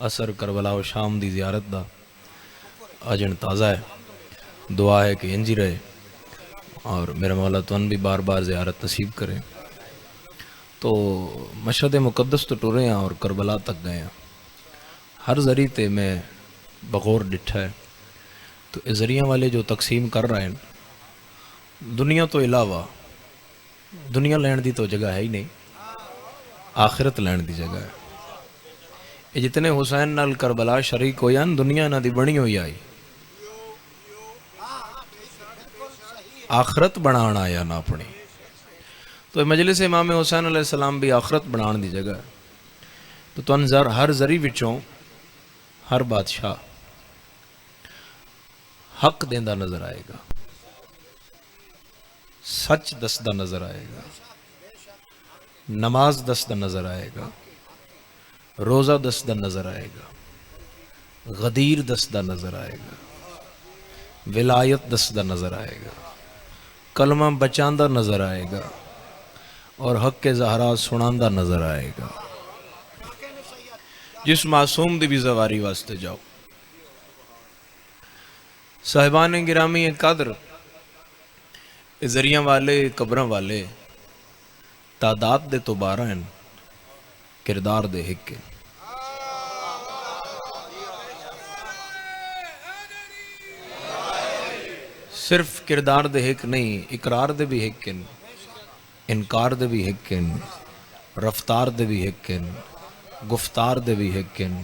اثر کربلا و شام دی زیارت دا اجن تازہ ہے. دعا ہے کہ انجی رہے اور میرا مولا تون بھی بار بار زیارت نصیب کرے. تو مشہد مقدس تو ٹرے ہیں اور کربلا تک گئے ہیں. ہر ذریعے تے میں بغور ڈٹھا ہے. تو اس ذریعہ والے جو تقسیم کر رہے ہیں دنیا تو علاوہ دنیا لین دی تو جگہ ہے ہی نہیں, آخرت لین دی جگہ ہے. یہ جتنے حسین نال کربلا شریک ہوئی ہیں دنیا نہ دی بنی ہوئی آئی, آخرت بنانا آیا نہ اپنی. تو مجلس امام حسین علیہ السلام بھی آخرت بنان دی جگہ ہے. تو تن ہر ذریعے وچوں ہر بادشاہ حق دیندہ نظر آئے گا, سچ دسدہ نظر آئے گا, نماز دسدہ نظر آئے گا, روزہ دسدہ نظر آئے گا, غدیر دسدہ نظر آئے گا, ولایت دسدہ نظر آئے گا, کلمہ بچاندہ نظر آئے گا, اور حق کے زہرا سناندہ نظر آئے گا. جس معصوم دی بھی زواری واسطے جاؤ. صاحبان گرامی قدر ذریعہ والے قبروں والے تعداد دے تو 12 ہیں, کردار دے ہک. صرف کردار دے ہک نہیں, اقرار دے بھی ہک ہیں, انکار دے بھی ہک ہیں, رفتار دے بھی ہک ہیں, گفتار دے بھی ہک ہیں,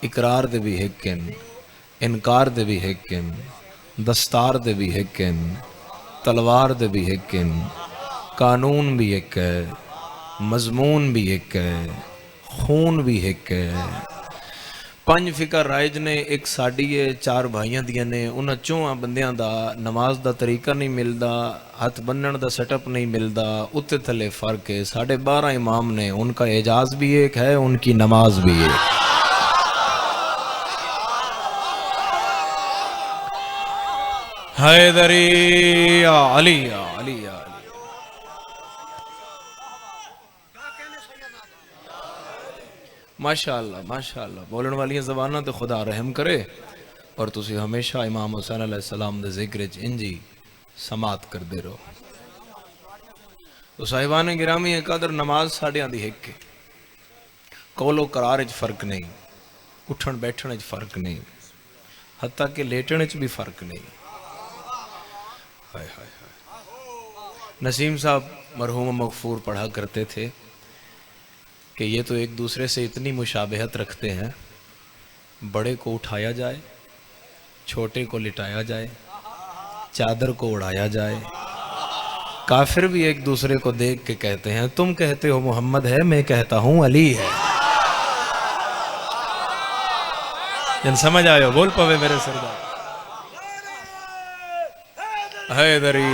اقرار دے بھی ہک ہیں, انکار دے بھی ہک ہیں, دستار دے بھی ہک ہیں, تلوار دے بھی ہک ہیں, قانون بھی ایک ہے, مضمون بھی ایک ہے, خون بھی ایک ہے. 5 فقہ رائج نے, ایک ساڑی ہے, 4 بھائیاں دیاں نے. انہاں چوہاں بندیاں دا نماز دا طریقہ نہیں ملدا, ہاتھ بنن دا سیٹ اپ نہیں ملدا, اتے تھلے فرق ہے. 12.5 امام نے, ان کا اعجاز بھی ایک ہے, ان کی نماز بھی ایک. حیدری یا علی یا علی یا علی. ماشاءاللہ ماشاءاللہ, بولن والیاں زبانہ تے خدا رحم کرے اور تسی ہمیشہ امام حسین علیہ السلام دے ذکر انجی سماعت کر دے رہو. تو صاحبان گرامی قدر نماز ساڑیاں دی ہک ہے. قول و قرار اچ فرق نہیں, اٹھن بیٹھن اچ فرق نہیں, حتیٰ کہ لیٹن اچ بھی فرق نہیں. نسیم صاحب مرحوم مغفور پڑھا کرتے تھے کہ یہ تو ایک دوسرے سے اتنی مشابہت رکھتے ہیں, بڑے کو اٹھایا جائے, چھوٹے کو لٹایا جائے, چادر کو اڑایا جائے. کافر بھی ایک دوسرے کو دیکھ کے کہتے ہیں تم کہتے ہو محمد ہے, میں کہتا ہوں علی ہے. جن سمجھ آئے ہو بول پوے میرے سردار حیدری.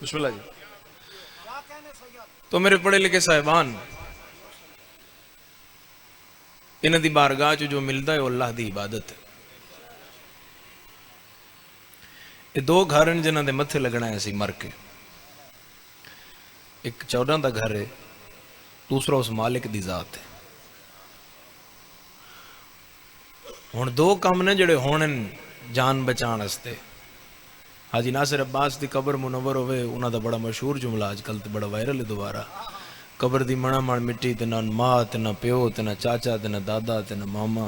بسم اللہ جی. تو میرے پڑھے لکھے صاحبان, انہ دی بارگاہ جو ملتا ہے وہ اللہ دی عبادت ہے. یہ 2 گھر ہیں جنہاں دے متھے لگنا ہے سی مر کے. ایک 14 دا گھر ہے, دوسرا اس مالک دی ذات ہے. ہن 2 کام نے جڑے ہونے جان بچان استے. حاجی ناصر عباس دی قبر منور ہوئے, انہاں دا بڑا مشہور جملہ آج کل تے بڑا وائرل ہے دوبارہ, قبر دی مڑا مڑ مٹی تے نہ ماں تے نہ پیو تے نہ چاچا تے نہ دادا تے نہ ماما.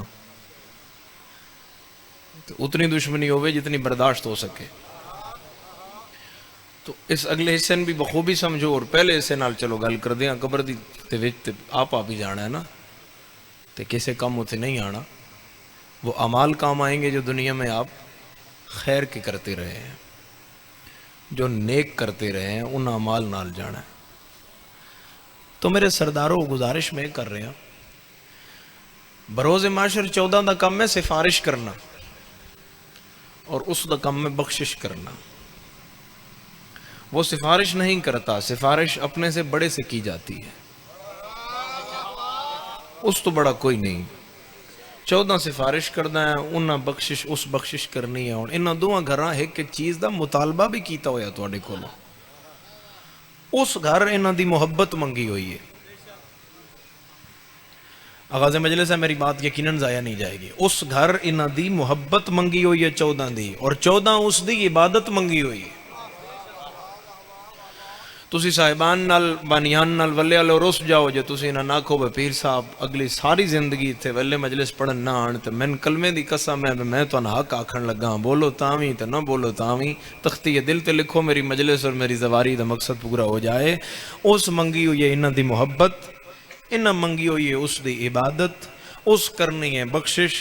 اتنی دشمنی ہوئے جتنی برداشت ہو سکے. تو اس اگلے حصے بھی بخوبی سمجھو, اور پہلے حصے نال چلو گل کر دیاں. قبر دی تے وچ تے آپ ہی جانا ہے نا, تے کسے کام ہوتے نہیں آنا. وہ اعمال کام آئیں گے جو دنیا میں آپ خیر کے کرتے رہے ہیں, جو نیک کرتے رہے ہیں, ان اعمال نال جانا ہے. تو میرے سرداروں گزارش میں کر رہے ہیں, بروز معاشر 14 دا کم میں سفارش کرنا, اور اس دا کم میں بخشش کرنا. وہ سفارش نہیں کرتا, سفارش اپنے سے بڑے سے کی جاتی ہے, اس تو بڑا کوئی نہیں. 14 سفارش کرنا ہے, انہاں بخشش اس بخشش کرنی ہے. اور انہاں 2 گھراں ایک چیز دا مطالبہ بھی کیتا ہویا تواڈے کولوں, اس گھر انہاں دی محبت منگی ہوئی ہے. آغاز مجلس ہے، میری بات یقیناً ضائع نہیں جائے گی. اس گھر انہاں دی محبت منگی ہوئی ہے 14 دی، اور 14 اس دی عبادت منگی ہوئی ہے. تسی صاحبان نال بانیان نال ولے والے رس جاؤ جے تسی نہ آکھو بے پیر صاحب اگلی ساری زندگی تے ولے مجلس پڑھن نہ آن تے میں کلمے دی قسم ہے میں تو حق آکھن لگا بولو تاویں تے نہ بولو تاویں. تختی دل تے لکھو میری مجلس اور میری زواری دا مقصد پورا ہو جائے. اس منگی ہوئی ہے انہاں دی محبت، انہاں منگی ہوئی ہے اس دی عبادت، اس کرنی ہے بخشش،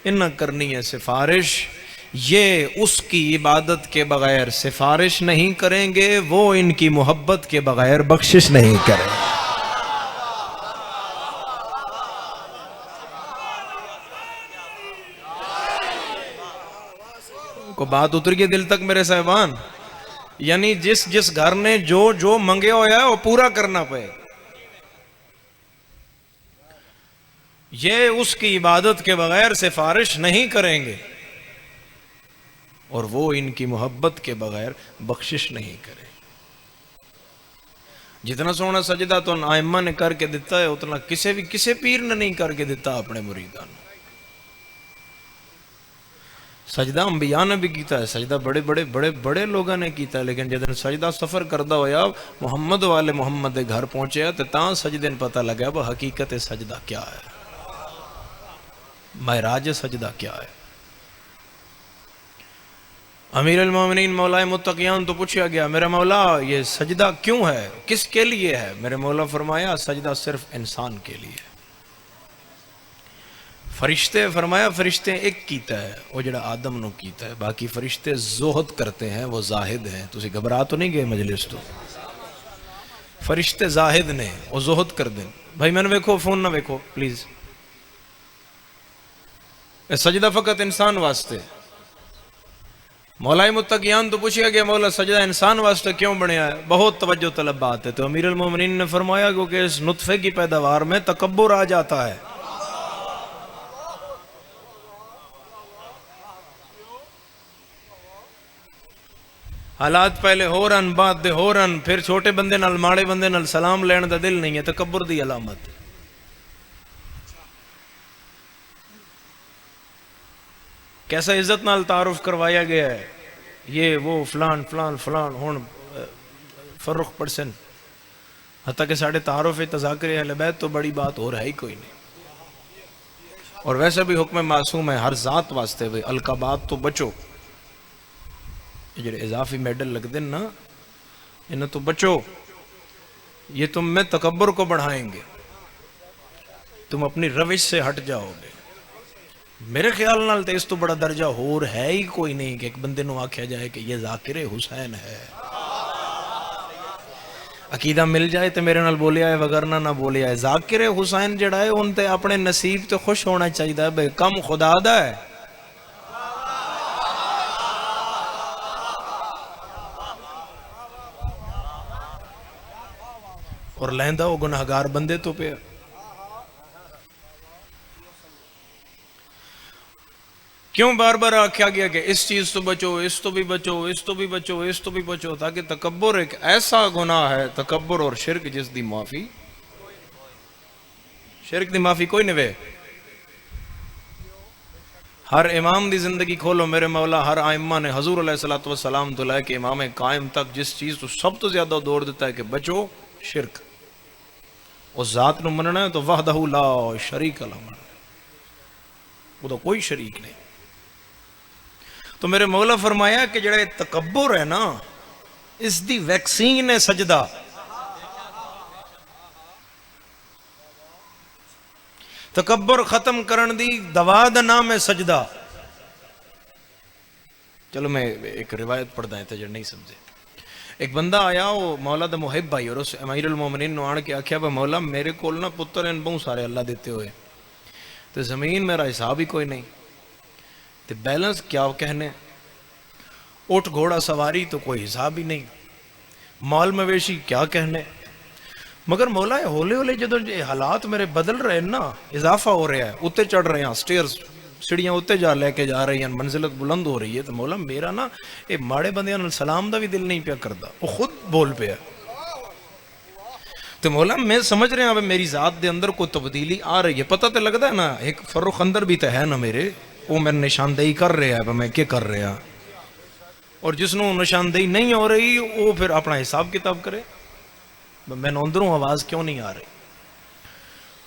انہاں کرنی ہے سفارش. یہ اس کی عبادت کے بغیر سفارش نہیں کریں گے، وہ ان کی محبت کے بغیر بخشش نہیں کریں گے. کو بات اتر گئی دل تک میرے صاحبان؟ یعنی جس گھر نے جو منگے ہویا ہے وہ پورا کرنا پڑے. یہ اس کی عبادت کے بغیر سفارش نہیں کریں گے، اور وہ ان کی محبت کے بغیر بخشش نہیں کرے. جتنا سونا سجدہ تو آئمہ نے کر کے دیتا ہے اتنا کسے پیر نے نہیں کر کے دیتا اپنے مریدان. سجدہ انبیاء نے بھی کیتا ہے، سجدہ بڑے لوگوں نے کیتا ہے، لیکن جدن سجدہ سفر کردہ ہویا محمد والے محمد دے گھر پہنچے تو تاں سجدے پتہ لگا وہ حقیقت سجدہ کیا ہے، معراج سجدہ کیا ہے. امیر المومنین مولا متقیان تو پوچھا گیا میرا مولا یہ سجدہ کیوں ہے، کس کے لیے ہے؟ میرے مولا فرمایا سجدہ صرف انسان کے لیے ہے. فرشتے فرمایا فرشتے ایک کیتا ہے وہ جڑا آدم نو کیتا ہے، باقی فرشتے زہد کرتے ہیں، وہ زاہد ہیں. تسی گھبرا تو نہیں گئے مجلس تو؟ فرشتے زاہد نے وہ زہد کر دیں. بھائی میں نے ویکھو فون نہ ویکھو پلیز. سجدہ فقط انسان واسطے. مولا متقیان تو پوچھا گیا مولا سجدہ انسان واسطے کیوں بنیا ہے؟ بہت توجہ طلب بات ہے. تو امیر المومنین نے فرمایا کیونکہ اس نطفے کی پیداوار میں تکبر آ جاتا ہے. حالات پہلے ہو رن بعد دے ہو رن، پھر چھوٹے بندے نال ماڑے بندے نال سلام لین دا دل نہیں ہے، تکبر دی علامت. کیسا عزت نال تعارف کروایا گیا ہے، یہ وہ فلان فلان فلان ہون فرخ پرسن. حتیٰ کہ ساڑھے تعارف تذاکر اہل بیت تو بڑی بات ہو رہا ہی کوئی نہیں. اور ویسے بھی حکم معصوم ہے ہر ذات واسطے بھی القابات تو بچو. یہ جو اضافی میڈل لگ دیں نا انہیں تو بچو، یہ تم میں تکبر کو بڑھائیں گے، تم اپنی روش سے ہٹ جاؤ گے. میرے خیال نال تے اس تو بڑا درجہ ہور ہے ہی کوئی نہیں کہ ایک بندے نو آکھیا جائے کہ یہ ذاکر حسین ہے. عقیدہ مل جائے تے میرے نال بولے آئے وگرنہ نہ بولے آئے. ذاکر حسین جڑا ہے ان تے اپنے نصیب تے خوش ہونا چاہیے بے کم خدا دا ہے. اور لیندہ وہ گناہگار بندے تو پہ. کیوں بار بار آکھیا گیا کہ اس چیز تو بچو، اس تو بھی بچو، اس تو بھی بچو، اس تو بھی بچو، تاکہ تکبر ایک ایسا گناہ ہے، تکبر اور شرک جس دی معافی، شرک دی معافی کوئی نوے. ہر امام دی زندگی کھولو میرے مولا، ہر آئمہ نے حضور علیہ السلام تو لائے کہ امام قائم تک جس چیز تو سب تو زیادہ دور دیتا ہے کہ بچو شرک. اس ذات نو مننا ہے تو وحدہ لا شریک لا مننا، وہ تو کوئی شریک نہیں. تو میرے مولا فرمایا کہ جڑا تکبر ہے نا اس دی ویکسین ہے سجدہ. تکبر ختم کرن دی دوا دا نام ہے سجدہ. چلو میں ایک روایت پڑھتا ہے تجھے نہیں سمجھے. ایک بندہ آیا وہ مولا دا محب آئی اور اس امیر المومنین نو آن کے آکھیا با مولا میرے کول نا پتر ان بہت سارے اللہ دیتے ہوئے تو زمین میرا حساب ہی کوئی نہیں تو بیلنس کیا کہنے، اٹھ گھوڑا سواری تو کوئی حساب ہی نہیں، مال مویشی کیا کہنے. مگر مولا ہولے ہولے جدو حالات میرے بدل رہے نا، اضافہ ہو رہا ہے، اتے چڑھ رہے ہیں سٹیئرز، سڑیاں اتے جا لے کے جا رہی ہیں، منزلت بلند ہو رہی ہے، تو مولا میرا نا اے ماڑے بندیاں نال سلام دا بھی دل نہیں پیا کردا. وہ خود بول پیا. تو مولا میں سمجھ رہا ہوں میری ذات دے اندر کوئی تبدیلی آ رہی ہے، پتہ تو لگتا ہے نا، ایک فرخ اندر بھی تو ہے نا میرے، وہ میرے نشاندہی کر رہا ہے میں کیا کر رہا، اور جس نو نشاندہی نہیں ہو رہی وہ پھر اپنا حساب کتاب کرے، میں اندروں آواز کیوں نہیں آ رہی۔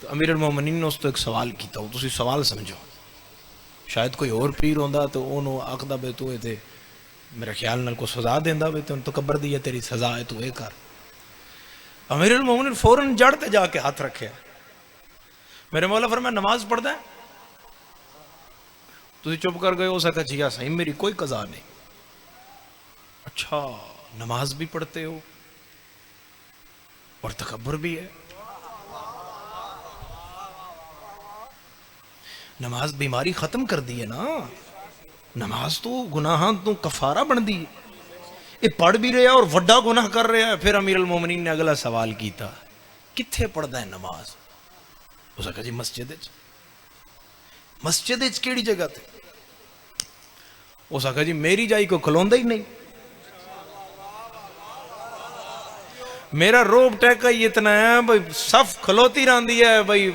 تو امیر المومنین نے اس تو ایک سوال کیتا، وہ تسی سوال سمجھو، شاید کوئی اور پیر ہوندا تو انہوں آکھدا بے تو تے میرے خیال نال کو سزا دیندا بے تو تکبر دی ہے تیری سزا ہے تو اے کر۔ امیر المومنین فوراً جڑ تے جا کے ہاتھ رکھے، میرے مولا فرمایا نماز پڑھدا ہے؟ تسی چپ کر گئے، ہو سکتا جی صحیح میری کوئی قضا نہیں۔ اچھا نماز بھی پڑھتے ہو اور تکبر بھی ہے؟ نماز بیماری ختم کر دی ہے نا، نماز تو گناہاں تو کفارہ بن دی، یہ پڑھ بھی رہا اور وڈا گناہ کر رہا ہے۔ پھر امیر المومنین نے اگلا سوال کیتا، کتھے پڑھدا ہے نماز؟ اس نے کہا جی مسجد وچ۔ مسجد وچ کیڑی جگہ تے؟ اس نے کہا جی میری جائی کو کھلوندا ہی نہیں، میرا روب ٹیکا ہی اتنا ہے بھائی صف کھلوتی رہندی ہے، بھائی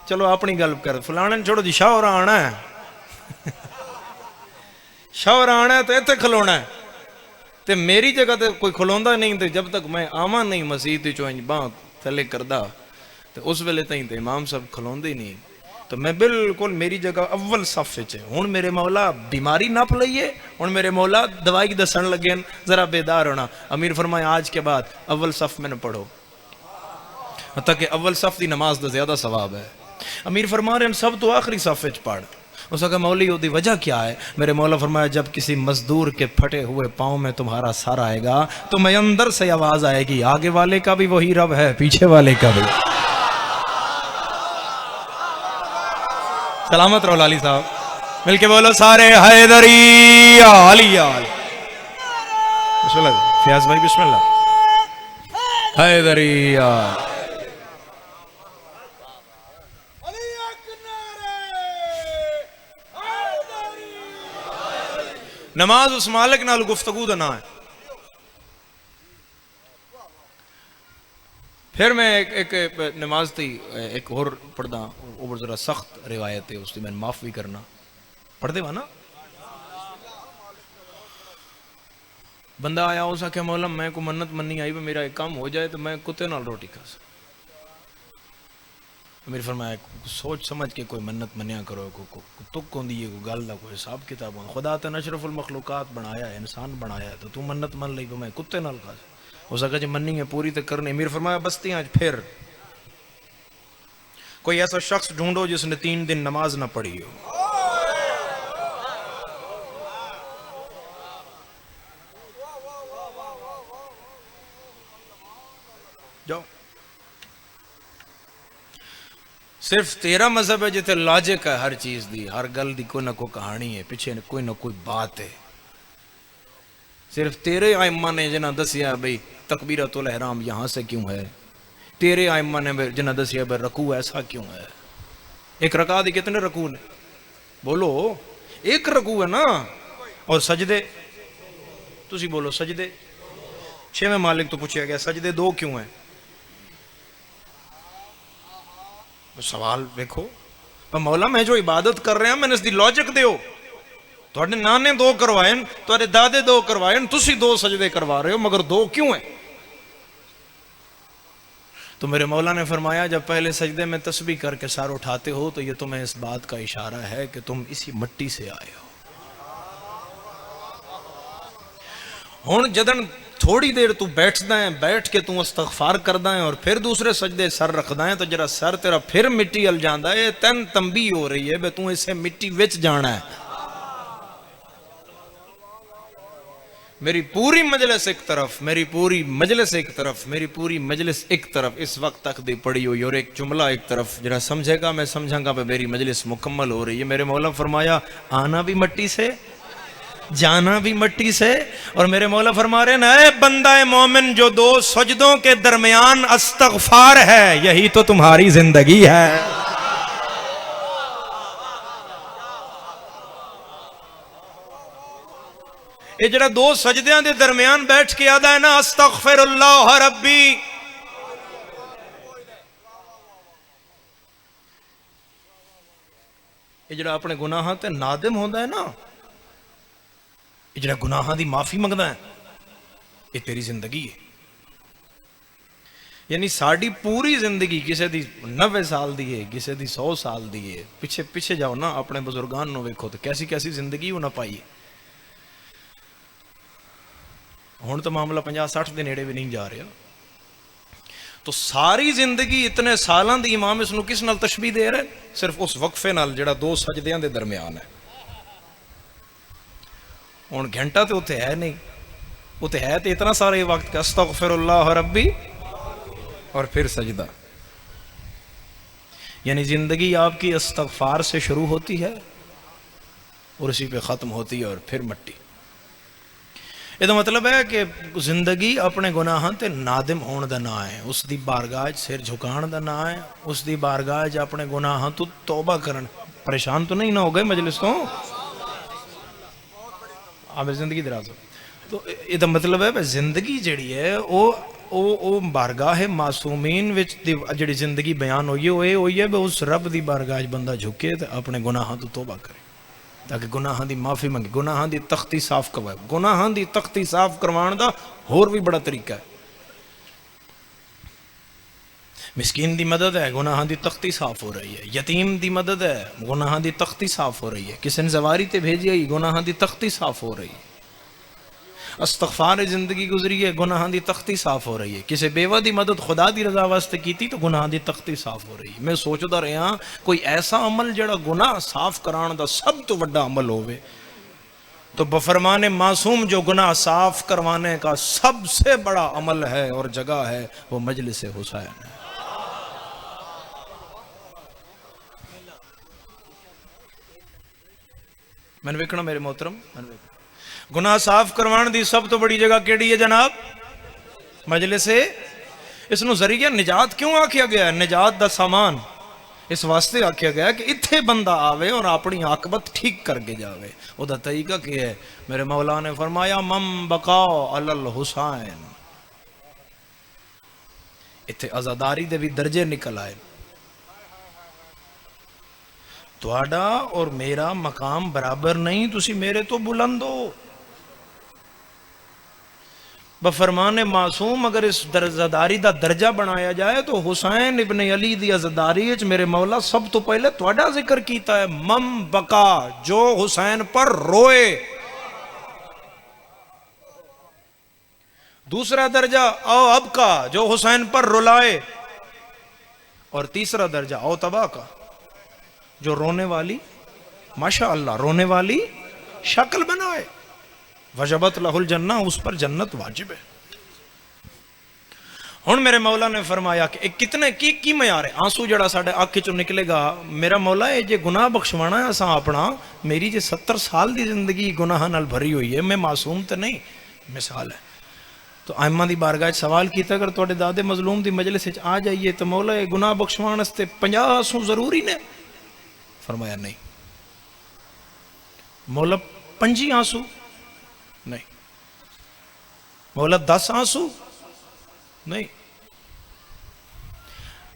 چلو اپنی گل کر، فلانے چھوڑو جی شاہورا آنا ہے، شاہورا آنا ہے تو ایتھے کھلونا ہے، تے میری جگہ تے کوئی کھلوندا نہیں، تے جب تک میں آواں نہیں مسجد چوں انج باں تھلے کردا تے اس ویلے تائیں تے امام صاحب کھلوندے ہی نہیں، تو میں بالکل میری جگہ اول صف وچ ہے۔ ہن میرے مولا بیماری نپ لئیے، ہن میرے مولا دوائی دسن لگے ذرا بیدار ہونا۔ امیر فرمایا آج کے بعد اول صف میں نہ پڑھو، حتیٰ کہ اول صف دی نماز دا زیادہ ثواب ہے۔ امیر فرما رہے ہیں سب تو آخری صف وچ پڑھ۔ اس نے کہا مولی دی وجہ کیا ہے؟ میرے مولا فرمایا جب کسی مزدور کے پھٹے ہوئے پاؤں میں تمہارا سر آئے گا تو میں اندر سے آواز آئے گی آگے والے کا بھی وہی رب ہے، پیچھے والے کا بھی۔ سلامت رہو لالی صاحب، مل کے بولو سارے حیدری علی آل۔ بسم اللہ فیاض بھائی، بسم اللہ۔ حیدری آل۔ نماز اس مالک نال گفتگو دا نہ ہے۔ پھر میں ایک نماز تھی ایک اور پڑھدا، اوپر ذرا سخت روایت ہے، اس دی میں معاف بھی کرنا، پڑھ دے نا۔ بندہ آیا ہو سکے مولا میں کو منت منی آئی میرا ایک کام ہو جائے تو میں کتے نال روٹی کھا سکتا۔ میرے فرمایا سوچ سمجھ کے کوئی منت منیا کرو، کوئی تک ہوندی ہے، کوئی گل دا کوئی حساب کتاب ہوں، خدا تے اشرف المخلوقات بنایا ہے، انسان بنایا ہے، تو منت من لئی میں کتے نال کھا سکتا۔ ہو سکا جی منی ہے پوری تے کرنی۔ امیر فرمایا بستیاں پھر کوئی ایسا شخص ڈھونڈو جس نے 3 دن نماز نہ پڑھی ہو۔ جاؤ، صرف تیرا مذہب ہے جتے لاجک ہے ہر چیز دی، ہر گل دی کوئی نہ کوئی کہانی ہے، پیچھے کوئی نہ کوئی بات ہے۔ صرف تیرے ائمہ نے جنہ دسیا بھئی تکبیرۃ الاحرام یہاں سے کیوں ہے، تیرے ائمہ نے جنہ دسیا بھئی رکوع ایسا کیوں ہے۔ ایک رکعت کتنے رکوع نے؟ بولو ایک رکوع ہے نا، اور سجدے تسی بولو سجدے 6ویں مالک تو پوچھا گیا سجدے 2 کیوں ہیں؟ سوال دیکھو مولا میں جو عبادت کر رہے ہیں میں نے اس دی لاجک دیو، تھوڑے نانے 2 کروائیں، تھوڑے دادے 2 کروائیں، تسی 2 سجدے کروا رہے ہو مگر 2 کیوں ہیں؟ تو میرے مولا نے فرمایا جب پہلے سجدے میں تسبیح کر کے سر اٹھاتے ہو تو یہ تمہیں اس بات کا اشارہ ہے کہ تم اسی مٹی سے آئے ہو۔ ہن جدن تھوڑی دیر تو بیٹھدا ہے، بیٹھ کے تو استغفار کردا ہے اور پھر دوسرے سجدے سر رکھدا ہے تو جرا سر تیرا پھر مٹی ال جاندا ہے، تین تنبیہ ہو رہی ہے بے تو اسے مٹی وچ جانا ہے۔ میری پوری مجلس ایک طرف، میری پوری مجلس ایک طرف، میری پوری مجلس ایک طرف اس وقت تک دی پڑی ہوئی، اور ایک جملہ ایک طرف، جرا سمجھے گا میں سمجھاں گا پہ میری مجلس مکمل ہو رہی ہے۔ میرے مولا فرمایا آنا بھی مٹی سے جانا بھی مٹی سے، اور میرے مولا فرما رہے ہیں اے بندہ مومن جو 2 سجدوں کے درمیان استغفار ہے یہی تو تمہاری زندگی ہے۔ یہ جڑا 2 سجدیاں دے درمیان بیٹھ کے آدھا ہے نا استغفر اللہ ربی یہ جڑا اپنے گناہاں تے نادم ہوندا ہے نا، یہ جڑا گناہاں دی معافی منگدا ہے، یہ تیری زندگی ہے. یعنی ساڑی پوری زندگی کسے دی 90 سال دی ہے، کسے دی 100 سال دی ہے. پیچھے پیچھے جاؤ نا اپنے بزرگان نو ویکھو تو کیسی کیسی زندگی انہاں پائی ہے. ہن تو معاملہ 50-60 دے نیڑے بھی نہیں جا رہا. تو ساری زندگی اتنے سالاں دی امام اس نو کس نال تشبیہ دے رہے ہیں؟ صرف اس وقفے نال جڑا 2 سجدیاں دے درمیان ہے. ہن گھنٹہ تو اتنے ہے نہیں، اتنے ہے تو اتنا سارا یہ وقت کہ استغفر اللہ ربی اور پھر سجدہ. یعنی زندگی آپ کی استغفار سے شروع ہوتی ہے اور اسی پہ ختم ہوتی ہے اور پھر مٹی. یہ تو مطلب ہے کہ زندگی اپنے گناہاں تے نادم ہون دا نا ہے، اس دی بارگاہ سر جھکان دا نا ہے، اس دی بارگاہ اپنے گناہاں تو توبہ کرن. پریشان تو نہیں نہ ہو گئے مجلس تو؟ آپ زندگی دراز ہو. تو یہ تو مطلب ہے زندگی جڑی ہے او بارگاہ معصومین وچ جڑی زندگی بیان ہوئی ہے اس رب دی بارگاہ بندہ جھکے تے اپنے گناہاں تو توبہ کرے تاکہ گناہاں دی معافی منگے، گناہاں دی تختی صاف کروائے. گناہاں دی تختی صاف کروان دا ہور بھی بڑا طریقہ ہے. مسکین دی مدد ہے، گناہاں دی تختی صاف ہو رہی ہے. یتیم دی مدد ہے، گناہاں دی تختی صاف ہو رہی ہے. کسی نے زواری تے بھیجی ہے، گناہاں دی تختی صاف ہو رہی ہے. استغفار زندگی گزری ہے، گناہاں دی تختی صاف ہو رہی ہے. کسی بیوہ دی مدد خدا دی رضا واسطے کیتی تو گناہاں دی تختی صاف ہو رہی ہے. میں سوچدا رہا کوئی ایسا عمل جڑا گناہ صاف کران دا سب تو بڑا عمل ہوئے تو بفرمان معصوم جو گناہ صاف کروانے کا سب سے بڑا عمل ہے اور جگہ ہے وہ مجلس حسین ہے. میں نے ویکھنا میرے محترم، گناہ صاف کروان دی سب تو بڑی جگہ کیڑی ہے جناب؟ مجلس. اس نو ذریعہ نجات کیوں آکھیا گیا ہے؟ نجات دا سامان اس واسطے آکھیا گیا ہے کہ اتھے بندہ آوے اور اپنی عاقبت ٹھیک کر کے جاوے. او دا طریقہ کیا ہے؟ میرے مولا نے فرمایا من بقاء علی الحسین. اتھے عزاداری دے بھی درجے نکل آئے. تواڈا اور میرا مقام برابر نہیں، تسی میرے تو بلند ہو. بفرمان معصوم اگر اس عزاداری دا درجہ بنایا جائے تو حسین ابن علی دی عزاداری وچ میرے مولا سب تو پہلے تواڈا ذکر کیتا ہے، من بقا، جو حسین پر روئے. دوسرا درجہ او ابکا، جو حسین پر رلائے. اور تیسرا درجہ او تبا کا، جو رونے والی، ماشاء اللہ رونے والی شکل بنائے. وجبت لہ الجنہ، اس پر جنت واجب ہے. ہن میرے مولا نے فرمایا کہ کتنے کی معیار ہے؟ آنسو جڑا ساڈے اکھ چوں نکلے گا، میرا مولا یہ جے گناہ بخشوانا ہے اساں اپنا، میری جے 70 سال دی زندگی گناہ نال بھری ہوئی ہے، میں معصوم تے نہیں. مثال ہے تو ائمہ دی بارگاہ سوال کیتا اگر تواڈے دادے مظلوم دی مجلس وچ آ جائیے تو مولا یہ گناہ بخشوان واسطے 50 آنسو ضروری نے؟ فرمایا نہیں. مولا 5 آنسو نہیں، مولا 10 آنسو نہیں.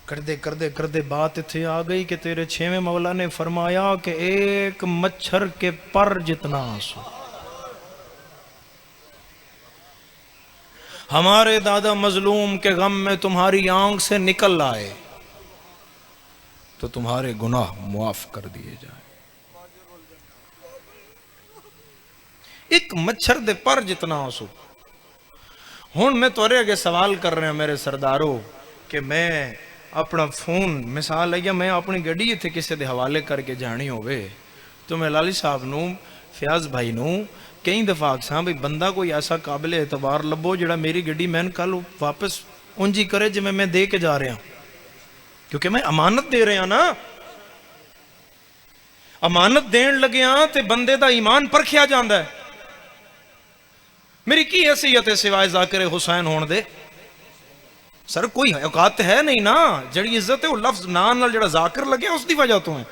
کردے بات اتھے آ گئی کہ تیرے 6ویں مولا نے فرمایا کہ ایک مچھر کے پر جتنا آنسو. ہمارے دادا مظلوم کے غم میں تمہاری آنکھ سے نکل آئے تو تمہارے گناہ معاف کر دیے جائیں. ایک مچھر دے پر جتنا آنسو. ہون میں تورے اگے سوال کر رہے ہیں میرے سرداروں کہ میں اپنا فون مثال ہے یا میں اپنی گڑی تھے کسے دے حوالے کر کے جانی ہوئے تو میں لالی صاحب نو فیاض بھائی نو کئی دفعہ آکساں بھئی بندہ کوئی ایسا قابل اعتبار لبو جڑا میری گڑی میں کل واپس انجی کرے جو میں دے کے جا رہا ہوں، کیونکہ میں امانت دے رہا نا. امانت دین لگے ہاں تے بندے دا ایمان پرکھیا جاندہ ہے. میری کی حیثیت ہے سوائے ذاکر حسین ہون دے؟ سر کوئی اوقات ہے نہیں نا. جڑی عزت ہے وہ لفظ نان نال جڑا ذاکر لگے اس دی وجہ تو ہے.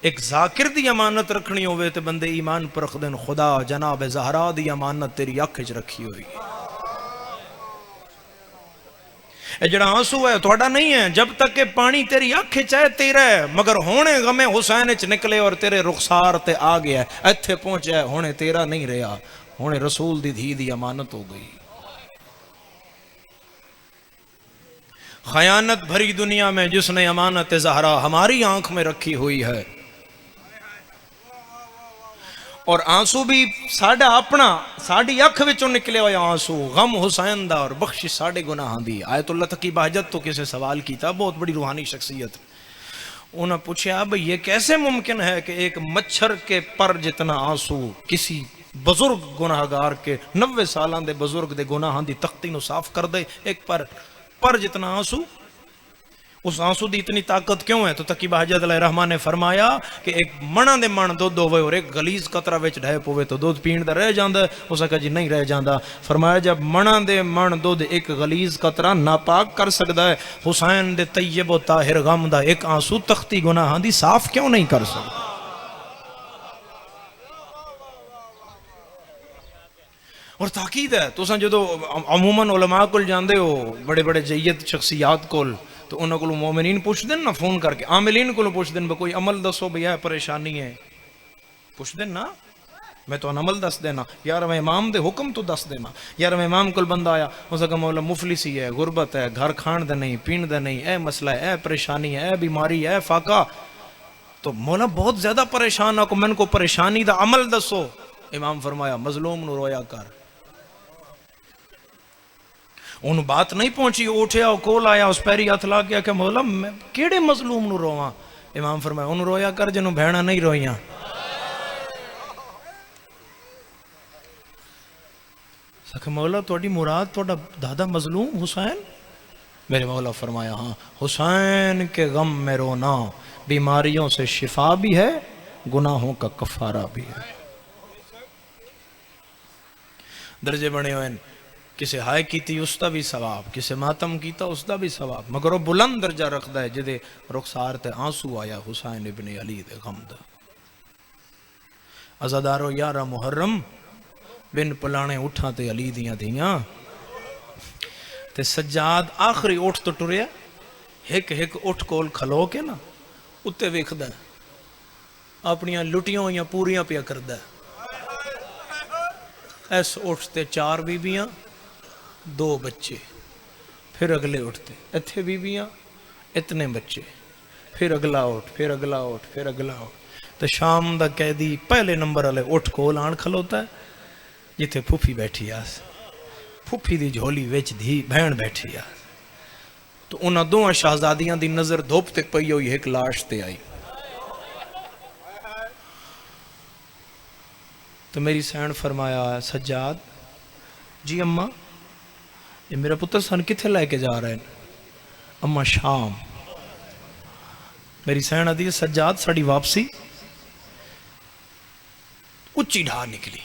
ایک ذاکر دی امانت رکھنی ہوئے تے بندے ایمان پرکھ دین. خدا جناب زہرا دی امانت تیری اکھ وچ رکھی ہوئی. اے جڑا آنسو ہے تھوڑا نہیں ہے، جب تک کہ پانی تیری اکھ چاہے تیرا ہے، مگر ہونے غم حسین چ نکلے اور تیرے رخسار تے آ گیا، ایتھے پہنچا ہے، ہونے تیرا نہیں رہا، ہونے رسول دی دھی دی امانت ہو گئی۔ خیانت بھری دنیا میں جس نے امانت زہرا ہماری آنکھ میں رکھی ہوئی ہے، اور آنسو بھی ساڑھا اپنا ساڑھی اکھ وچوں نکلے ہوئے آنسو، غم حسین دا اور بخشش ساڑھے گناہ دی۔ آیت اللہ تقی بہجت تو کسے سوال کیتا، بہت بڑی روحانی شخصیت، انہوں نے پوچھا بھئی یہ کیسے ممکن ہے کہ ایک مچھر کے پر جتنا آنسو کسی بزرگ گناہگار کے 90 سالان دے بزرگ دے گناہاں دی تختی نو صاف کر دے، ایک پر جتنا آنسو، اس آنسو دی اتنی طاقت کیوں ہے؟ تو تقی بہجت علیہ الرحمٰن نے فرمایا کہ ایک منہ دے من دودھ ہوئے اور ایک غلیظ قطرہ وچ ڈھیپ ہوئے تو دودھ پین دا رہ جاندہ ہے، اس نے کہا جی نہیں رہ جاندہ۔ فرمایا جب منہ دے من دودھ ایک غلیظ قطرہ ناپاک کر سکتا ہے، حسین دے طیب و طاہر غم دا ایک آنسو تختی گناہاں دی صاف کیوں نہیں کر سکتا؟ اور تاکید ہے تو جدو عموماً علماء کل جاندے ہو بڑے بڑے جید شخصیات کل، تو انہوں کو مومنین پوچھ دیں نا فون کر کے، عاملین کو پوچھ دیں کوئی عمل دسو بھیا پریشانی ہے، پوچھ دیں نا، میں تو عمل دس دینا، یار میں امام دے حکم تو دس دینا، یار میں امام کل بندہ آیا اس کا مولا مفلسی ہے، غربت ہے، گھر کھان دے نہیں، پین دے نہیں، اے مسئلہ ہے، اے پریشانی ہے، اے بیماری ہے، فاقہ، تو مولا بہت زیادہ پریشان ہے، میں کو پریشانی دا عمل دسو۔ امام فرمایا مظلوم نو رویا کر۔ انہوں بات نہیں پہنچی، اٹھیا کول آیا، اس پیری ہاتھ لا گیا کہ مولا میں کیڑے مظلوم نو رواں؟ امام فرمایا انہوں رویا کر جنہوں بہنا نہیں رویاں۔ سکھے مولا توڑی مراد توڑا دادا مظلوم حسین؟ میرے مولا فرمایا ہاں، حسین کے غم میں رونا بیماریوں سے شفا بھی ہے، گناہوں کا کفارہ بھی ہے۔ درجے بنے ہوئے کسے ہائے کیتی اس دا بھی ثواب، کسے ماتم کیتا اس دا بھی ثواب، مگر وہ بلند درجہ رکھدا ہے جدے رخسار تے آنسو آیا حسین ابن علی دے غم دا۔ عزادارو یارہ محرم بن پلانے اٹھاں تے علی دیاں دیاں تے سجاد آخری اٹھ تو ٹریا، ایک اٹھ کول کھلو کے نا اتے ویکھدا ہے اپنیاں لٹیاں یا پوریاں پیا کردا ہے۔ ایس اٹھ تے 4 بیبیاں 2 بچے، پھر اگلے اٹھتے اتھے بیبیاں اتنے بچے، پھر اگلا اٹھ، پھر اگلا اٹھ، پھر اگلا اٹھ، تو شام دا قیدی پہلے نمبر والے اٹھ کول آن کھلوتا ہے جتے پھوپھی بیٹھی آس، پھوپھی دی جھولی ویچ دی بہن بیٹھی آس، تو انہاں 2 شہزادیاں دی نظر دھوپ تے پئی ہوئی ایک لاش تے آئی، تو میری سین فرمایا سجاد جی اماں یہ میرا پتر سن کتھے لے کے جا رہے ہیں؟ اماں شام۔ میری سین آدھی سجاد ساڑی واپسی اچھی ڈھا نکلی،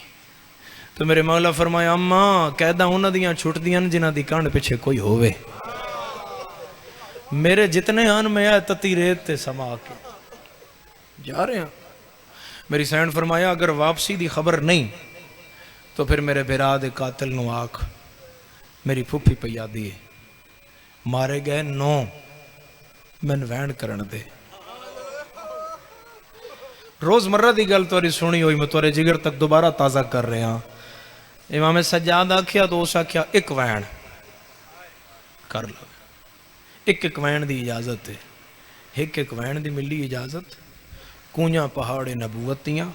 تو میرے مولا فرمایا اماں قیدہ انہاں دیاں چھٹ دیاں جنہاں دی کانڈ پیچھے کوئی ہوئے، میرے جتنے آن میں آئے تتی ریت تے سما کے جا رہے ہیں۔ میری سین فرمایا اگر واپسی دی خبر نہیں تو پھر میرے بیرا دے قاتل نو آکھ میری پھوپھی پیا دیئے مارے گئے 9 میں وین کرن دے۔ روز مرہ دی گل توری سنی ہوئی میں تورے جگر تک دوبارہ تازہ کر رہے ہیں۔ امام سجاد آکھیا تو اس آکھیا ایک وین کر لو، ایک وین دی اجازت ہے، ایک وین دی ملی اجازت، کونیاں پہاڑے نبوتیاں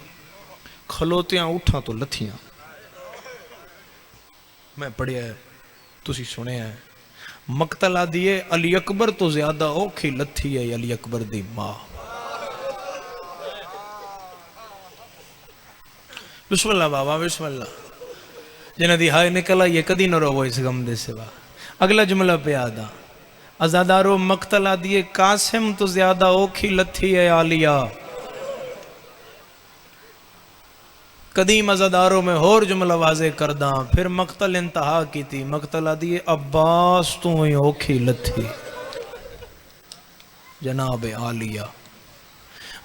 کھلوتیاں اٹھاں تو لتھیاں۔ میں پڑھیا ہے تسی سنے ہیں مقتلہ دیئے علی اکبر تو زیادہ اوکھی لتھی ہے علی اکبر دی ماں۔ بسم اللہ بابا بسم اللہ، جنہ دی ہائے نکلا یہ کدی نہ رو اس غم دے سوا۔ اگلا جملہ پہ آدھا عزادارو مقتلہ دیئے قاسم تو زیادہ اوکھی لتھی ہے عالیہ۔ قدیم عزاداروں میں اور جملہ واضح کرداں، پھر مقتل انتہا کی تھی، مقتلہ دیئے عباس تو ہی اوکھی لتھی جناب عالیہ۔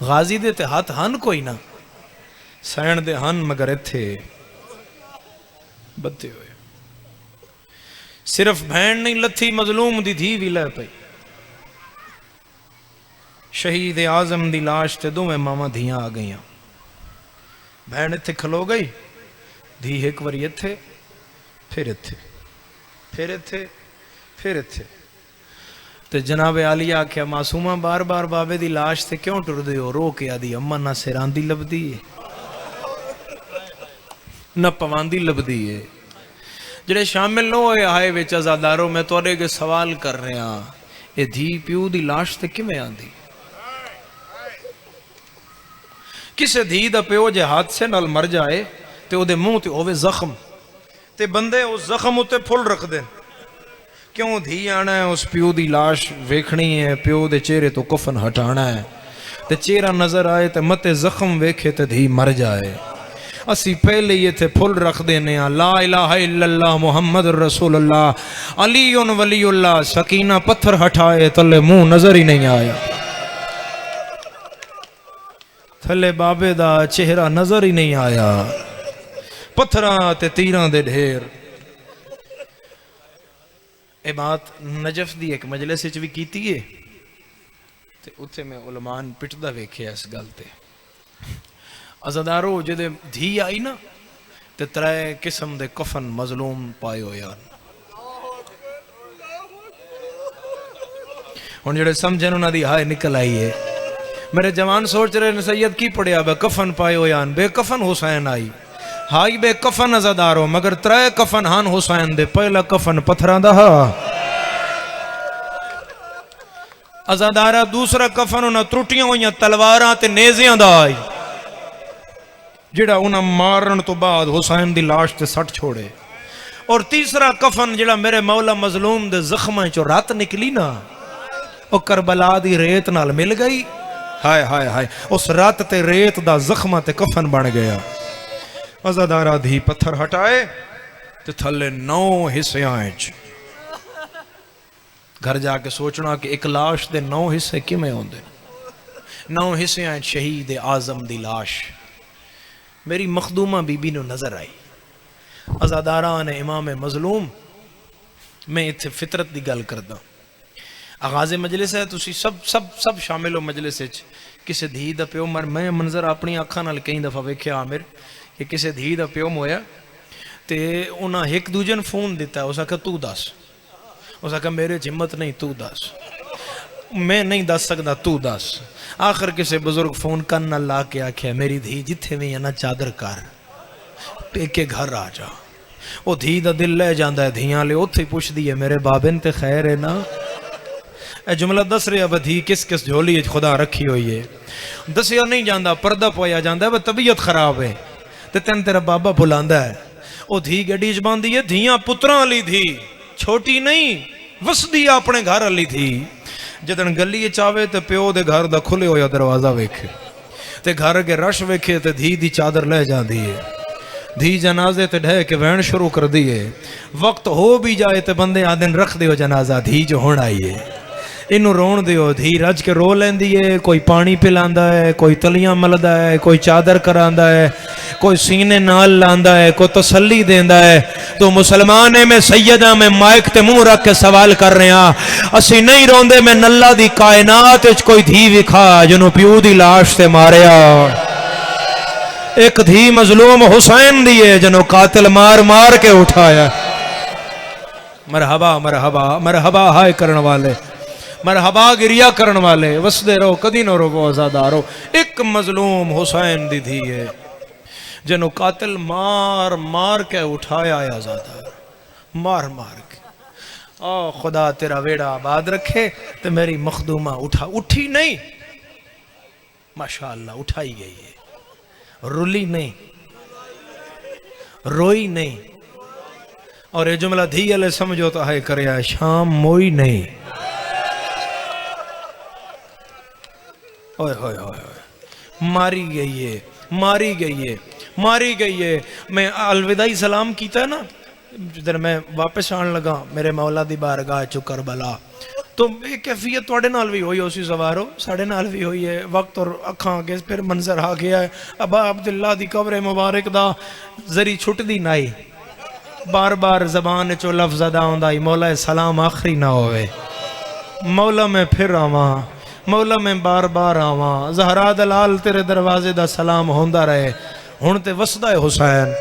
غازی دے تے ہاتھ ہن کوئی نہ، سین دے ہن مگر اتھے بدے ہوئے۔ صرف بہن نہیں لتھی، مظلوم دی دھی بھی لے پئی۔ شہید اعظم دی لاش تے دوویں ماواں دھیاں آ گئیاں، بہن اتھے کھلو گئی، دھی ایک واری اتھے، پھر اتھے، پھر اتھے، پھر اتھے۔ تے جناب عالیہ آکھیا معصومہ بار بار بابے دی لاش تے کیوں ٹر دے ہو؟ رو کے آدھی اماں نہ سراندی لبدی ہے نہ پواندی لبدی ہے۔ جڑے شامل نہ ہوئے آئے وچ عزادارو، میں تواڈے کے سوال کر رہے ہاں، اے دھی پیو دی لاش تے کیویں آندی؟ کسے دھی دا پیو جے حادثے نال مر جائے تے او دے منہ تے ہوے زخم، تے بندے اس زخم اتے پھل رکھ دیں، کیوں دھی آنا ہے اس پیو دی لاش ویکھنی ہے، پیو دے چہرے تو کفن ہٹانا ہے، تے چہرہ نظر آئے تے متے زخم ویکھے تے دھی مر جائے۔ اسی پہلے یہ تھے پھل رکھ دینے ہیں، لا الہ الا اللہ محمد رسول اللہ، علی ولی اللہ، سکینہ پتھر ہٹائے تلے منہ نظر ہی نہیں آیا، تھلے بابے دا چہرہ نظر ہی نہیں آیا، پتھراں تے تیراں دے ڈھیر۔ اے بات نجف دی ایک مجلس وچ بھی کیتی ہے تے اتھے میں علماء پٹدا ویکھیا اس گل تے۔ عزادارو جدے دھی آئی نا تے ترے قسم دے کفن مظلوم پائے ہو یار۔ ہن جڑے سمجھن انہاں دی ہائے نکل آئی ہے۔ میرے جوان سوچ رہے ہیں سید کی پڑھیا بے کفن پائے ہو یان، بے کفن حسین آئی، ہائی بے کفن عزادارو، مگر ترے کفن ہان حسین دے، پہلا کفن پتھراں دا ہا عزادارہ، دوسرا کفن انہاں ترٹیاں ہوئیاں تلواراں تے نیزیاں دا آئی، جڑا انہاں مارن تو بعد حسین دی لاش تے سٹ چھوڑے، اور تیسرا کفن جڑا میرے مولا مظلوم دے زخماں چو رات نکلی نا، او کربلا دی ریت نال مل گئی، ہائے ہائے ہائے، اس رات تے ریت دا زخمہ تے کفن بن گیا۔ عزادارہ دھی پتھر ہٹائے تے تھلے 9 حصیاں وچ، گھر جا کے سوچنا کہ ایک لاش دے 9 حصے کیویں ہوندے؟ 9 حصیاں وچ شہید اعظم دی لاش میری مخدومہ بی بی نو نظر آئی۔ عزاداران امام مظلوم، میں اتھے فطرت دی گل کردا، آغاز مجلس ہے، تسی سب شامل ہو مجلس وچ، کسے دھی دا پیو مر، میں منظر اپنی اکھاں نال کئی دفعہ ویکھیا عامر کہ کسے دھی دا پیو مویا تے انہاں ایک دوجے نوں فون دیتا ہے، اس آکھا تو دس، اس آکھا میرے ہمت نہیں، تو دس، میں نہیں دس سکدا، تو دس۔ آخر کسے بزرگ فون کن نہ لا کے آکھیا میری دھی جتھے میں نا چادر کر پیکے گھر آ جا، او دھی دا دل لے جاندا ہے، دھیاں لے اوتھے پوچھ دی ہے میرے بابن تے خیر ہے نا؟ اے جملہ دس رہے اب دھی کس کس جھولی خدا رکھی ہوئی ہے، دسیا نہیں جاندہ، پردہ پویا جاندہ ہے، وہ طبیعت خراب ہے تے تین تیرا بابا بھلاندہ ہے، او دھی گڈی چ باندھی ہے، دھیاں پتراں والی دھی، چھوٹی نہیں وسدی اپنے گھر والی دھی، جدن گلی چاوے تے پیو دے گھر دا کھلے ہویا دروازہ ویکھے تے گھر کے رش ویکھے تے دھی دی چادر لے جاندی ہے، دھی جنازے تے ڈھے کے وین شروع کر دیئے، وقت ہو بھی جائے تے بندے آدن رکھ دیو جنازہ، دھی جو ہون آئی ہے، انہوں رون دیو، دھی رج کے رو لین دیئے، کوئی پانی پلاندہ ہے، کوئی تلیاں ملدہ ہے، کوئی چادر کراندہ ہے، کوئی سینے نال لاندہ ہے، کوئی تسلی دیندہ ہے۔ تو مسلمانے میں سیدہ میں مائک تے منہ رکھ کے سوال کر رہے ہیں، اسی نہیں روندے میں نلہ دی کائنات اچ کوئی دھی وکھا جنہوں پیو دی لاش تے ماریا، ایک دھی مظلوم حسین دیئے جنہوں قاتل مار مار کے اٹھایا۔ مرحبا مرحبا مرحبا ہائے کرن والے، مرحبا گریا کرن والے، وسدے رہو کدی نہ رو عزادارو، ایک مظلوم حسین دی دھی ہے جنہوں قاتل مار مار کے اٹھایا ہے عزادار، مار مار کے۔ او خدا تیرا ویڑا آباد رکھے تو میری مخدومہ اٹھی نہیں، ماشاءاللہ اٹھائی گئی ہے، رلی نہیں، روئی نہیں، اور یہ جملہ دھی علیہ سمجھو تو ہے کریا شام موئی نہیں، اوئے ہوئے ہوئے ماری گئی ہے، ماری گئی ہے، ماری گئی ہے۔ میں الوداعی سلام کیتا ہے نا جدھر میں واپس آن لگا میرے مولا دی بارگاہ چو کربلا، تو ایک کیفیت توڑے نال بھی ہوئی، اسی سوارو ساڑھے نال بھی ہوئی ہے، وقت اور اکھاں کے پھر منظر آ گیا ہے، ابا عبداللہ دی قبر مبارک دا ذری چھٹ دی نائی، بار بار زبان چو لفظ ادا ہوندا ہی مولا سلام آخری نہ ہوئے، مولا میں پھر آواں، مولا میں بار بار آواں، زہرا دلال تیرے دروازے دا سلام ہوندا رہے۔ ہن تے وسدا ہے حسین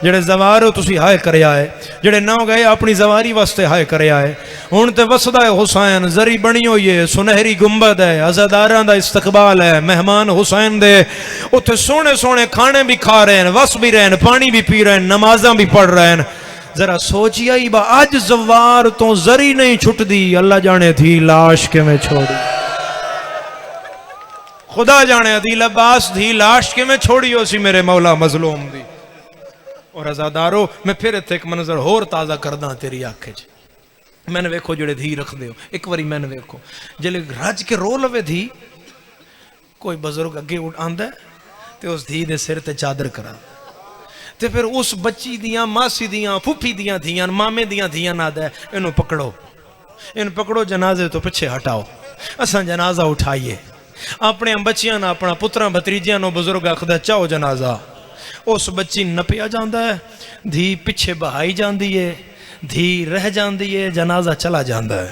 جڑے زوارو تسی ہائے کریا ہے، جڑے نہ گئے اپنی زواری واسطے ہائے کریا ہے، ہن تے وسدا ہے حسین، زری بنی ہوئی ہے، سنہری گنبد ہے، عزاداراں دا استقبال ہے، مہمان حسین دے اتھے سونے سونے کھانے بھی کھا رہے ہیں، وس بھی رہے ہیں، پانی بھی پی رہے ہیں، نمازاں بھی پڑھ رہے ہیں۔ ذرا سوچیا ہی با آج زوار تو زری نہیں چھٹ دی، اللہ جانے تھی لاش کے میں چھوڑی، خدا جانے دی لباس دی لاش کے میں چھوڑی ہو سی میرے مولا مظلوم دی۔ اور عزادارو میں پھر اتھے ایک منظر اور تازہ کرداں تیری آنکھیں چ، میں نے ویکھو جڑے دھی رکھ دیو، ایک واری میں نے ویکھو جلے رج کے رو لوے دھی، کوئی بزرگ اگے آندا ہے تے اس دھی دے سر تے چادر کرا تے پھر اس بچی دیاں ماسی دیاں پھپھی دیاں دھیاں مامے دیاں دھیاں آدا ہے انہوں پکڑو، ان پکڑو جنازے تو پیچھے ہٹاؤ، اساں جنازہ اٹھائیے، اپنے بچیاں نہ اپنا پتراں بھتریجیاں نو بزرگ آکھدا چاہو جنازہ، اس بچی نپیا جاندا ہے، دھی پیچھے بہائی جاندی ہے، دھی رہ جاندی ہے، جنازہ چلا جاندا ہے،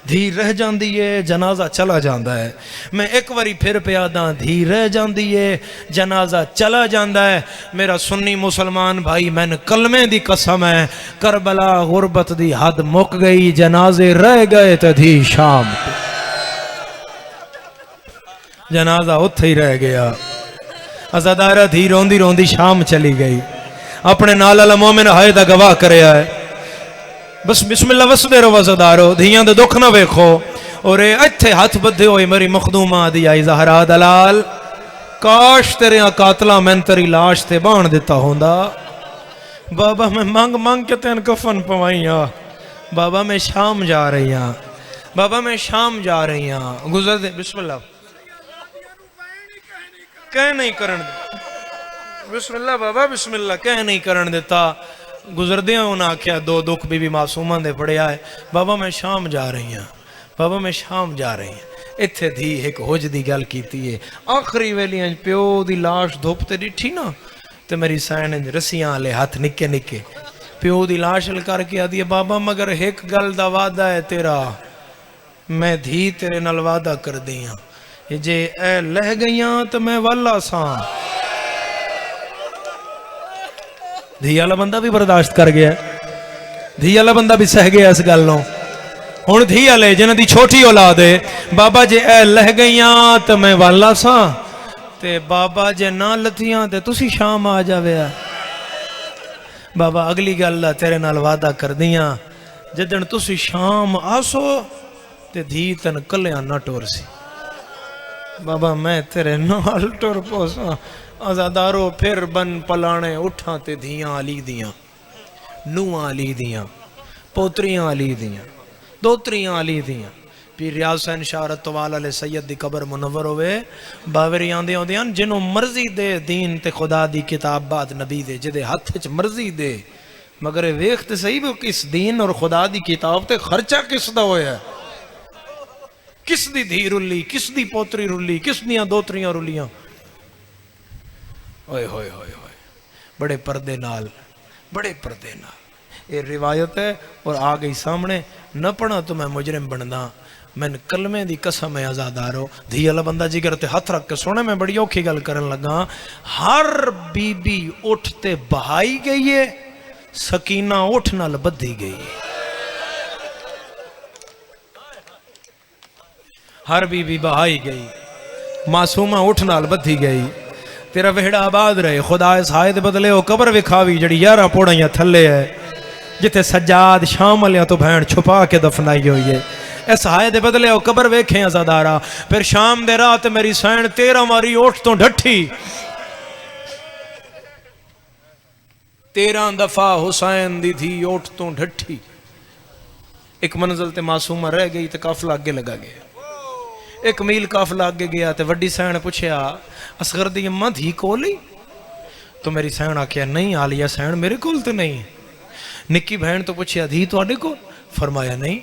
دھی رہ جاندی ہے، جنازہ چلا جاندا ہے۔ میں ایک واری پھر پیاداں، دھی رہ جاندی ہے، جنازہ چلا جاندا ہے۔ میرا سنی مسلمان بھائی میں نے کلمے دی قسم ہے، کربلا غربت دی حد مک گئی، جنازے رہ گئے تے دھی شام تے، جنازہ اتھے ہی رہ گیا۔ عزادارہ دھی روندی روندی شام چلی گئی، اپنے نال مومن ہائے دا گواہ کریا ہے، بس بسم اللہ وسدے رو عزادارو، دھیاں دے دکھ نہ ویکھو، اور ایتھے ہاتھ بدھے ہوئے میری مخدومہ دی آئی زہرا دلال، کاش تیرے قاتلہ میں تیری لاش تے بان دیتا ہوندا، بابا میں مانگ مانگ کے تین کفن پوائیاں، بابا میں شام جا رہی ہاں، بابا میں شام جا رہی ہاں، گزر دے بسم اللہ کہہ نہیں کرن دیتا، بسم اللہ بابا بسم اللہ کہہ نہیں کرن دیتا، گزر دیا انہاں کیا دو دکھ بی بی معصومان دے پڑے آئے، بابا میں شام جا رہی ہاں، بابا میں شام جا رہی ہاں، اتھے دھی ایک ہوج دی گل کیتی ہے، آخری ویلیاں پیو دی لاش دھوپتے ڈٹھی نا، تے میری سائن رسیاں لے ہاتھ نکے نکے، پیو دی لاش لکار کیا دی بابا مگر ایک گل دا وعدہ ہے تیرا، میں دھی تیرے نال وعدہ کر دیاں، جے اے لہ گئیاں تو میں والا ساں، دھی والا بندہ بھی برداشت کر گیا، دھی والا بندہ بھی سہ گیا اس گل نو، ہن دھی والے جنہاں دی چھوٹی اولاد ہے، بابا جے اے لہ گئیاں تو میں والا ساں، تے بابا جے نہ لتیاں تے تسی شام آ جاوے، بابا اگلی گل تیرے نال وعدہ کر دیاں، جدن تسی شام آسو تے دھی تن کلیاں نہ ٹور سی، بابا میں تیرے نال ٹور پوساں، عزادارو پھر بن پلانے اٹھاں تے دھیاں علی دیاں، نوہاں علی دیاں، پوتریاں علی دیاں، دوتریاں علی دیاں، پیر ریاض حسین شاہ رتوال علیہ سید دی قبر منور ہوئے، باوری آندے ہوندے ہیں جنہوں مرضی دے دین تے خدا دی کتاب بعد نبی دے، جدے ہاتھ چ مرضی دے، مگر ویخت صحیح وہ کس دین اور خدا دی کتاب تے خرچہ کس دا ہویا ہے، کس دی دھی رلی، کس دی پوتری رلی، کس دیاں دوتریاں رلیاں، اوئے ہوئے ہوئے ہوئے، بڑے پردے نال، بڑے پردے نال، یہ روایت ہے اور آ گئی سامنے، نہ پڑھا تو میں مجرم بننا، میں کلمے دی قسم ہے عزادارو، دھی اللہ بندہ جگر تے ہاتھ رکھ کے سونے میں بڑی اوکھی گل کرن لگا، ہر بی بی اٹھتے بہائی گئی ہے، سکینہ اٹھ نال بدھی گئی ہے، ہر بی بی بہائی گئی، معصومہ اٹھ نال بدھی گئی، تیرا وہڑا آباد رہے، خدا اس ہائے دے بدلے او قبر وکھاوی جڑی 11 پوڑیاں تھلے ہے، جتے سجاد شام والیاں تو بہن چھپا کے دفنائی ہوئی ہے، اس ہائے دے بدلے او قبر ویکھیں عزادارا، پھر شام دے رات میری سین 13 ماری اٹھ تو ڈھٹھی، 13 دفعہ حسین دی تھی اٹھ تو ڈھٹھی، ایک منزل تے معصومہ رہ گئی تے قافلہ آگے لگا گیا، ایک میل قافلہ آگے گیا تے وڈی سین پوچھیا اصغر دی اماں دھی کولی، تو میری سین آکھیا نہیں عالیہ سین میرے کول تے نہیں، نکی بہن تو پوچھیا دھی تو آڈے کول، فرمایا نہیں،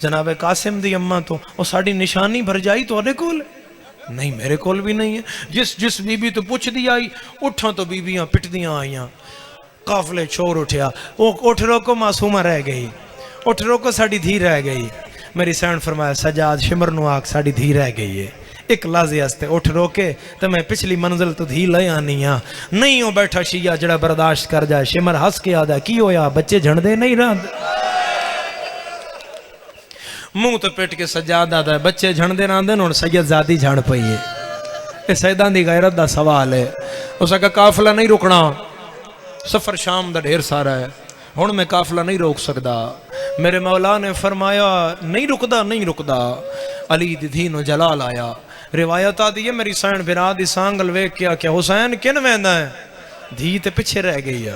جناب قاسم دی اماں تو وہ ساڑی نشانی بھر جائی تو آڈے کول نہیں، میرے کول بھی نہیں ہے، جس بی بی تو پوچھ دی آئی اٹھاں تو بی بیاں پٹ دیاں آئیاں، قافلے چور اٹھیا، وہ اٹھ روکو معصومہ رہ گئی، اٹھ روکو ساڑی دھی رہ گئی. میری سین فرمایا سجاد شمر نو آگ ساڑی دھی رہ گئی ہے. ایک لازی ہستے اٹھ روکے تو میں پچھلی منزل تو دھی لے آنی ہاں. نہیں ہو بیٹھا شیعہ جڑا برداشت کر جائے. شمر ہس کے آدھا کی ہویا بچے جھڑ دے نہیں رہا منہ تو پیٹ کے سجاد آدھا ہے بچے جھڑ دے رہا دن اور سید زادی جھڑ پئی ہے. یہ سیدان دی غیرت دا سوال ہے. اس کا قافلہ نہیں رکنا، سفر شام دا ڈھیر سارا ہے، ہن میں قافلہ نہیں روک سکدا. میرے مولا نے فرمایا نہیں رکدا. علی دی دھی نو جلال آیا. روایت آدھی ہے میری سین برا دی سانگل ویک کیا کہ حسین کن ویندا ہے؟ دھی تے پیچھے رہ گئی ہے.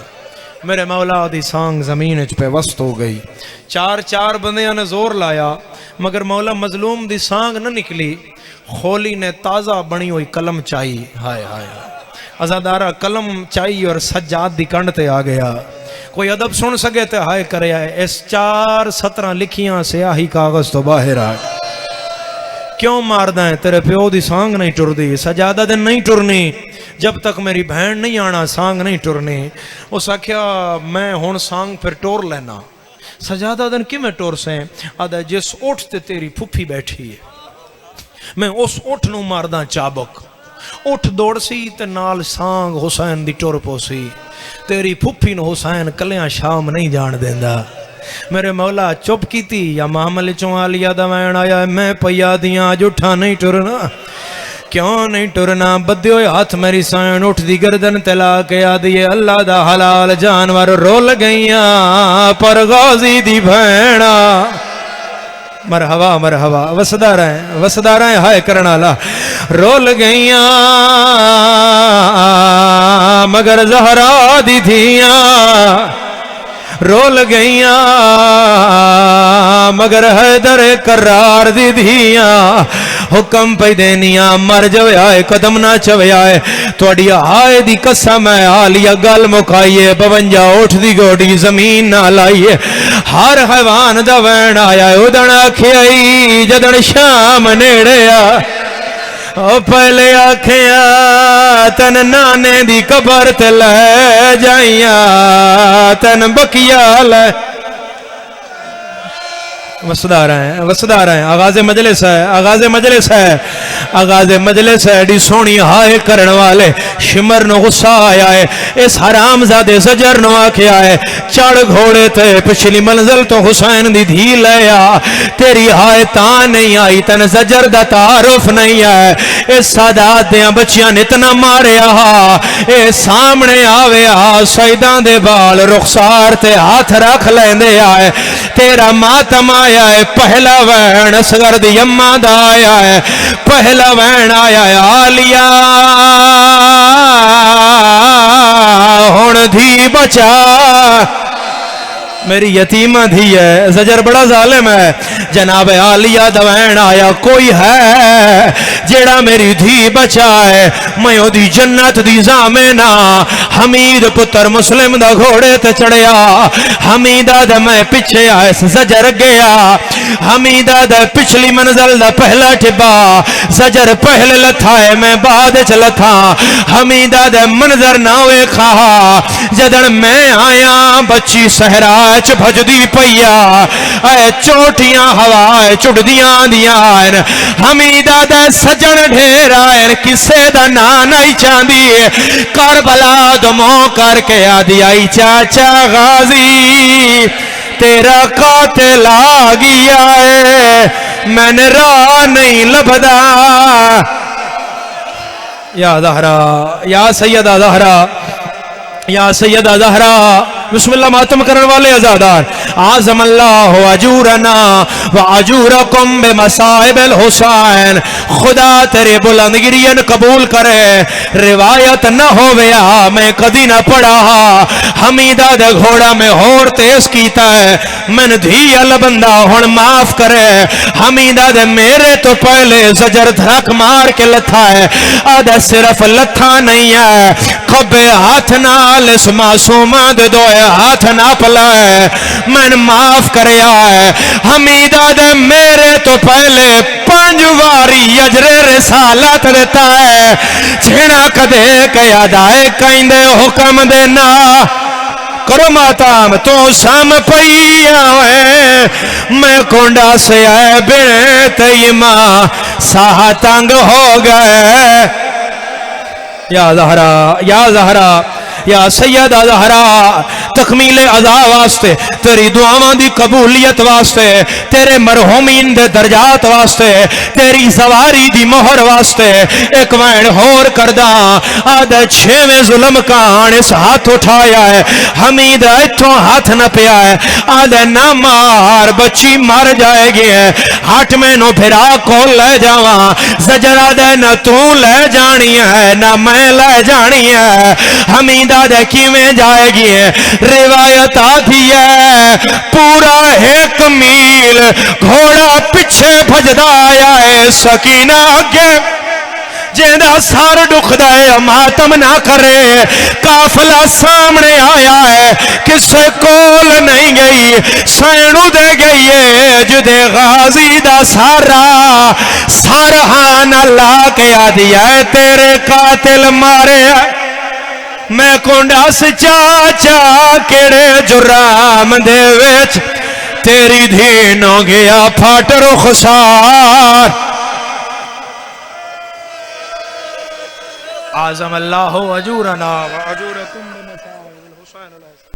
میرے مولا دی سانگ زمین اچ پہ وسط ہو گئی. چار بندیاں نے زور لایا مگر مولا مظلوم دی سانگ نہ نکلی. خولی نے تازہ بنی ہوئی قلم چائی. ہائے ہائے ازادارہ قلم چائی اور سجاد دی کنڈ تے آ گیا. کوئی ادب سن سکے تے ہائے کرے آئے. اس 4 17 لکھیاں سیاہی کاغذ تو باہر آئے. کیوں ماردہ ہے تیرے پیو دی سانگ نہیں ٹر دی. سجادہ دن نہیں ٹرنی جب تک میری بہن نہیں آنا سانگ نہیں ٹرنی. اس آکھیا میں ہون سانگ پھر ٹور لینا. سجادہ دن کی میں ٹور سے آدھا جس اٹھ تے تیری پھپھی بیٹھی ہے میں اس اٹھ نو ماردہ چابک. اٹھ دوڑ سی تے نال سانگ حسین دی ٹور پوسی. تیری پھپھی نو حسین کلیاں شام نہیں جان دیندہ. میرے مولا چپ کی تھی یا محمل چوالیا دوائن آیا میں پیا دیاں آج اٹھا نہیں ٹرنا. کیوں نہیں ٹرنا؟ بدے ہوئے ہاتھ میری سائن اٹھ دی گردن تلا کے آدھیے اللہ دا حلال جانور رول گئیاں پر غازی دی بھینا. مرحبا مرحبا وسدہ رہیں ہائے کرنا لا. رول گئیاں مگر زہرا دی دھیاں رول گئیاں مگر حیدر کرار دی دھیاں. حکم پہ دینیاں مر جوے آئے قدم نہ چوے آئے. توڑی آئے دی قسم ہے آلیا گل مکائیے 52 اٹھ دی گوڑی زمین نہ لائیے. ہر حیوان دا وین آیا ادھن آکھیائی جدن شام نیڑے آ. پہلے آکھیاں تن نانے دی قبر تے لے جائیاں تن بکیا لے. وسدار ہیں آغاز مجلس ہے آغاز مجلس ہے. ڈی سونی ہائے کرن والے شمر نو غصہ آیا ہے. اس حرام زادے زجر نو آکھے آئے چڑھ گھوڑے تے پچھلی منزل تو حسین دی دھی لے آ. تیری ہائے تاں نہیں آئی تن زجر دا تعارف نہیں آئے. اس سادات دیاں بچیاں اتنا مارے آہا اے سامنے آوے آ سیدان دے بال رخسار تے ہاتھ رکھ لیندے آئے. تیرا ماتم آیا ہے پہلا وین اصغر دی اماں دا آیا ہے. پہلا وین آیا ہے آلیا ہون دھی بچا میری یتیمہ دھی ہے. زجر بڑا ظالم ہے. جناب عالیہ دوین آیا کوئی ہے جیڑا میری دھی بچائے میں او دی جنت دی زامنہ. حمید پتر مسلم دا گھوڑے تے چڑھیا. حمیدہ دا میں پچھے آئے زجر گیا. حمیدہ دا پچھلی منزل دا پہلا ٹبا زجر پہلے لتھائے میں بعد چلتھا. حمیدہ دا منظر نہ ہوئے کھا جدن میں آیا بچی صحرا بھج دی پیا اے چوٹیاں ہوائے چڑ دیاں دیاں. حمیدہ دے سجن ڈھیر آئے کسے دا نانا ہی چاندی کربلا دموں کر کے آدھی آئی چاچا غازی تیرا قاتل آ گیا ہے میں نے راہ نہیں لبدا. یا زہرا یا سیدہ زہرا یا سیدہ زہرا بسم اللہ ماتم کرن والے ازادار. آزم اللہ اجورنا و اجورکم بمصائب الحسین. خدا تیرے بلندگیرین قبول کرے. روایت نہ ہویا میں کدی نہ پڑھا حمیدہ دے گھوڑا میں ہور تیز کیتا ہے من دھی البندہ ہن معاف کرے. حمیدہ دے میرے تو پہلے زجر دھرک مار کے لتھا ہے. آدھا صرف لتھا نہیں ہے کبے ہاتھ نال اس معصومہ دے دوئے ہاتھ نہ پلائے من معاف کریا ہے. حمیدہ دے میرے تو پہلے 5 واری اجر رسالت دیتا ہے. چھڑا کدے کہ ادائے کہیں دے حکم دینا کرو ماتام تو سام پئی آوے میں کونڈا سے آئے بن تیمہ ساہ تنگ ہو گئے یا زہرا یا سیدہ زہرا تکمیل عزا واسطے تیری دعاواں دی قبولیت واسطے تیرے مرحومین دے درجات واسطے تیری سواری دی مہر واسطے ایک وین ہور کردہ آدھے چھویں ظلم کان اس ہاتھ اٹھایا ہے حمید ایتھوں ہاتھ نہ پیا ہے آدھے نہ مار بچی مر جائے گی ہے ہاتھ میں نو پھرا کو لے جاواں زجر آدھے نہ تو لے جانی ہے نہ میں لے جانی ہے حمید آدھے کی میں جائے گی ہے روایت آدھی ہے پورا ایک میل گھوڑا پچھے بھجدا آیا ہے سکینہ آگے جیندہ سار ڈکھ دے ماتم نہ کرے قافلہ سامنے آیا ہے کسے کول نہیں گئی سینو دے گئی ہے جدے غازی دا سارا سارہان اللہ کے آدیا ہے تیرے قاتل مارے میں کونڈا سے چاچا کیڑے جرام دے ویچ تیری دھینوں گیا پھاٹ رخسار اعظم اللہ اجورنا و اجورکم